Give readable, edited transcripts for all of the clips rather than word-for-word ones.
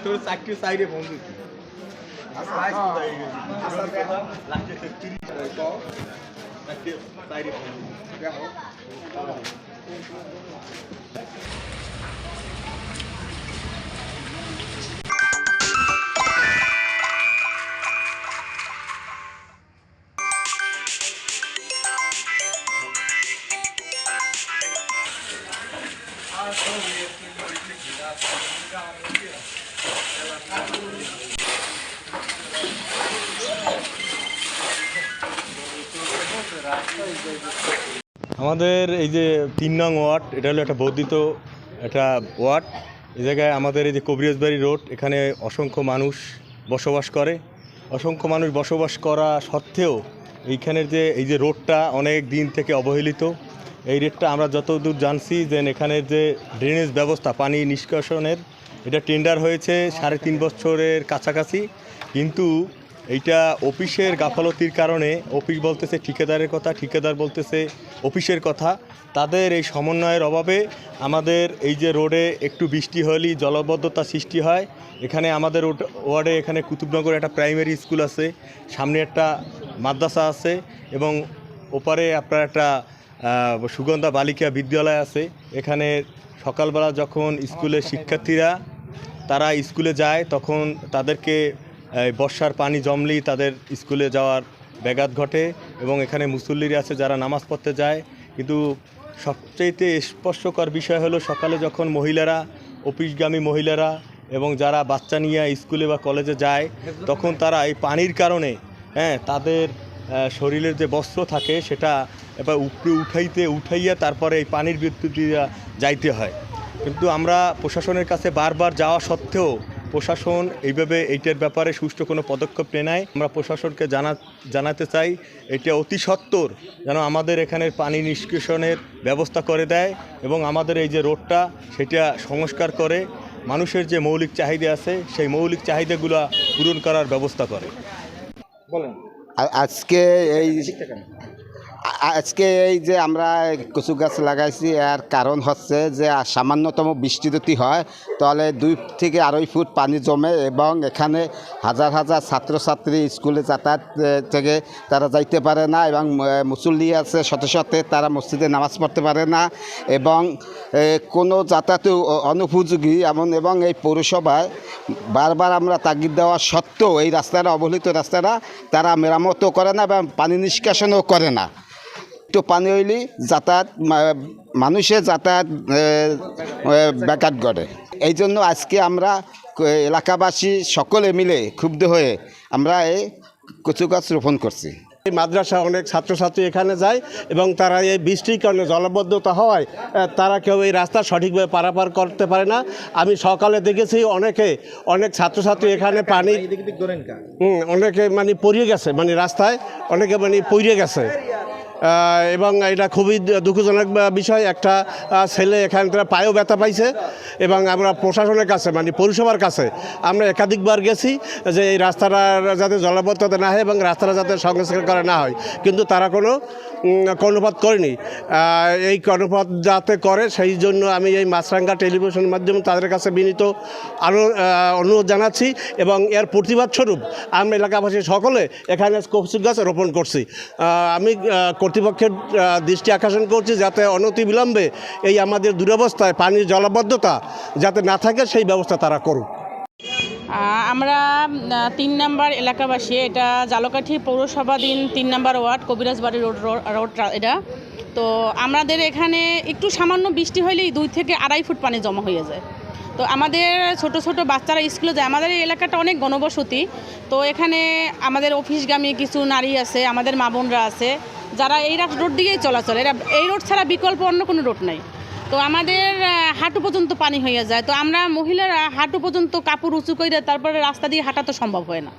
তোর চাকরি সাইডে বন্ধু আমাদের এই যে ৩ নং ওয়ার্ড, এটা হলো একটা বর্ধিত একটা ওয়ার্ড। এই জায়গায় আমাদের এই যে কবিরাজবাড়ি রোড, এখানে অসংখ্য মানুষ বসবাস করে। অসংখ্য মানুষ বসবাস করা সত্ত্বেও এইখানের যে এই যে রোডটা অনেক দিন থেকে অবহেলিত। এই রোডটা আমরা যতদূর জানছি যে এখানের যে ড্রেনেজ ব্যবস্থা, পানি নিষ্কাশনের, এটা টেন্ডার হয়েছে 3.5 বছরের কাছাকাছি, কিন্তু এইটা অফিসের গাফলতির কারণে, অফিস বলতেছে ঠিকাদারের কথা, ঠিকাদার বলতেছে অফিসের কথা, তাদের এই সমন্বয়ের অভাবে আমাদের এই যে রোডে একটু বৃষ্টি হলেই জলবদ্ধতা সৃষ্টি হয়। এখানে আমাদের ওয়ার্ডে এখানে কুতুবনগর একটা প্রাইমারি স্কুল আছে, সামনে একটা মাদ্রাসা আছে এবং ওপারে আপনার একটা সুগন্ধা বালিকা বিদ্যালয় আছে। এখানে সকালবেলা যখন স্কুলের শিক্ষার্থীরা তারা স্কুলে যায়, তখন তাদেরকে বর্ষার পানি জমলেই তাদের স্কুলে যাওয়ার ব্যাঘাত ঘটে এবং এখানে মুসল্লিরা আছে যারা নামাজ পড়তে যায়। কিন্তু সবচেয়ে স্পর্শকর বিষয় হলো সকালে যখন মহিলারা, অফিসগামী মহিলারা এবং যারা বাচ্চা নিয়ে স্কুলে বা কলেজে যায়, তখন তারা এই পানির কারণে তাদের শরীরের যে বস্ত্র থাকে সেটা এবার উপরে উঠাইয়া তারপরে এই পানির বিদ্যুৎ দিয়ে যাইতে হয়। কিন্তু আমরা প্রশাসনের কাছে বারবার যাওয়া সত্ত্বেও প্রশাসন এইভাবে এইটার ব্যাপারে সুষ্ঠু কোনো পদক্ষেপ নেয় নাই। আমরা প্রশাসনকে জানাতে চাই এটা অতি সত্বর যেন আমাদের এখানের পানি নিষ্কাশনের ব্যবস্থা করে দেয় এবং আমাদের এই যে রোডটা সেটা সংস্কার করে মানুষের যে মৌলিক চাহিদা আছে সেই মৌলিক চাহিদাগুলো পূরণ করার ব্যবস্থা করে। বলেন। আজকে এই এই যে আমরা কচু গাছ লাগাইছি এর কারণ হচ্ছে যে সামান্যতম বৃষ্টি যদি হয় তাহলে 2 থেকে 2.5 ফুট পানি জমে এবং এখানে হাজার হাজার ছাত্রছাত্রী স্কুলে যাতায়াত থেকে তারা যাইতে পারে না এবং মুসল্লি আছে শত শতে তারা মসজিদে নামাজ পড়তে পারে না এবং কোনো যাতায়াত অনুপযোগী এবং এই পৌরসভায় বারবার আমরা তাগিদ দেওয়া সত্ত্বেও এই রাস্তাটা অবহেলিত রাস্তাটা তারা মেরামতও করে না এবং পানি নিষ্কাশনও করে না। একটু পানি হইলে যাতায়াত মানুষের যাতায়াত ব্যাঘাত ঘটে। এই জন্য আজকে আমরা এলাকাবাসী সকলে মিলে ক্ষুব্ধ হয়ে আমরা এই কচু গাছ রোপণ করছি। এই মাদ্রাসা অনেক ছাত্রছাত্রী এখানে যায় এবং তারা এই বৃষ্টির কারণে জলবদ্ধতা হওয়ায় তারা কেউ এই রাস্তা সঠিকভাবে পারাপার করতে পারে না। আমি সকালে দেখেছি অনেক ছাত্রছাত্রী এখানে পানি অনেকে মানে পড়িয়ে গেছে, মানে রাস্তায় অনেকে মানে পড়ে গেছে এবং এটা খুবই দুঃখজনক বিষয়। একটা ছেলে এখানে তারা পায়েও ব্যথা পাইছে এবং আমরা প্রশাসনের কাছে মানে পৌরসভার কাছে আমরা একাধিকবার গেছি যে এই রাস্তাটার যাতে জলাবদ্ধতা না হয় এবং রাস্তাটা যাতে সংস্কার করা না হয়, কিন্তু তারা কোনো কর্ণপাত করেনি। এই কর্ণপাত যাতে করে সেই জন্য আমি এই মাছরাঙ্গা টেলিভিশনের মাধ্যমে তাদের কাছে বিনীত আরও অনুরোধ জানাচ্ছি এবং এর প্রতিবাদ স্বরূপ আমরা এলাকাবাসী সকলে এখানে কচু গাছ রোপণ করছি। আমি কর্তৃপক্ষের দৃষ্টি আকর্ষণ করছি যাতে অনতিবিলম্বে এই আমাদের দুরবস্থায় পানির জলাবদ্ধতা যাতে না থাকে সেই ব্যবস্থা তারা করুক। আমরা 3 নম্বর এলাকাবাসী, এটা জালকাঠি পৌরসভাধীন 3 নম্বর ওয়ার্ড কবিরাজবাড়ি রোড এটা। তো আমাদের এখানে একটু সামান্য বৃষ্টি হলেই 2 থেকে 2.5 ফুট পানি জমা হয়ে যায়। তো আমাদের ছোট ছোট বাচ্চারা স্কুলে যায়। আমাদের এই এলাকাটা অনেক ঘনবসতি, তো এখানে আমাদের অফিসগামী কিছু নারী আছে, আমাদের মা বোনরা আছে যারা এই রোড দিয়েই চলাচল। এই রোড ছাড়া বিকল্প অন্য কোনো রোড নাই। তো আমাদের হাঁটু পর্যন্ত পানি হয়ে যায়। তো আমরা মহিলারা হাঁটু পর্যন্ত কাপড় উঁচু করে তারপরে রাস্তা দিয়ে হাঁটা তো সম্ভব হয় না।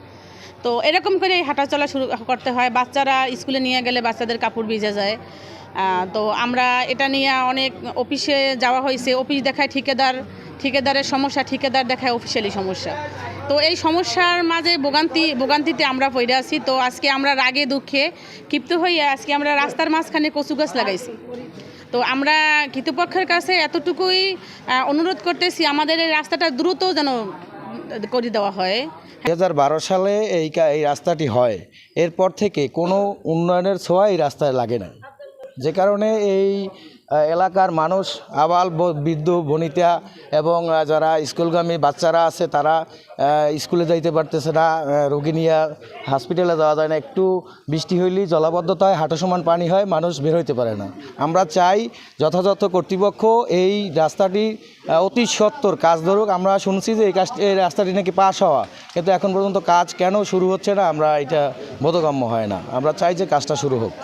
তো এরকম করে হাঁটা চলা শুরু করতে হয়। বাচ্চারা স্কুলে নিয়ে গেলে বাচ্চাদের কাপড় ভিজে যায়। তো আমরা এটা নিয়ে অনেক অফিসে যাওয়া হয়েছে, অফিস দেখায় ঠিকাদারের সমস্যা, ঠিকাদার দেখায় অফিসিয়ালি সমস্যা। তো এই সমস্যার মাঝে ভোগান্তিতে আমরা পড়ে আছি। তো আজকে আমরা রাগে দুঃখে ক্ষিপ্ত হয়ে আজকে আমরা রাস্তার মাঝখানে কচু গাছ লাগাইছি। তো আমরা কর্তৃপক্ষের কাছে এতটুকুই অনুরোধ করতেছি আমাদের এই রাস্তাটা দ্রুত যেন করে দেওয়া হয়। 2012 সালে এই রাস্তাটি হয়, এরপর থেকে কোনো উন্নয়নের ছোঁয়া এই রাস্তায় লাগে না, যে কারণে এই এলাকার মানুষ আবাল বৃদ্ধ বনিতা এবং যারা স্কুলগামী বাচ্চারা আছে তারা স্কুলে যাইতে পারতেছে না, রোগী নিয়ে হসপিটালে যাওয়া যায় না। একটু বৃষ্টি হইলেই জলাবদ্ধতায় হাঁটু সমান পানি হয়, মানুষ বের হইতে পারে না। আমরা চাই যথাযথ কর্তৃপক্ষ এই রাস্তাটি অতি সত্বর কাজ ধরুক। আমরা শুনছি যে এই রাস্তাটি নাকি পাস হওয়া, কিন্তু এখন পর্যন্ত কাজ কেন শুরু হচ্ছে না আমরা এটা বোধগম্য হয় না। আমরা চাই যে কাজটা শুরু হোক।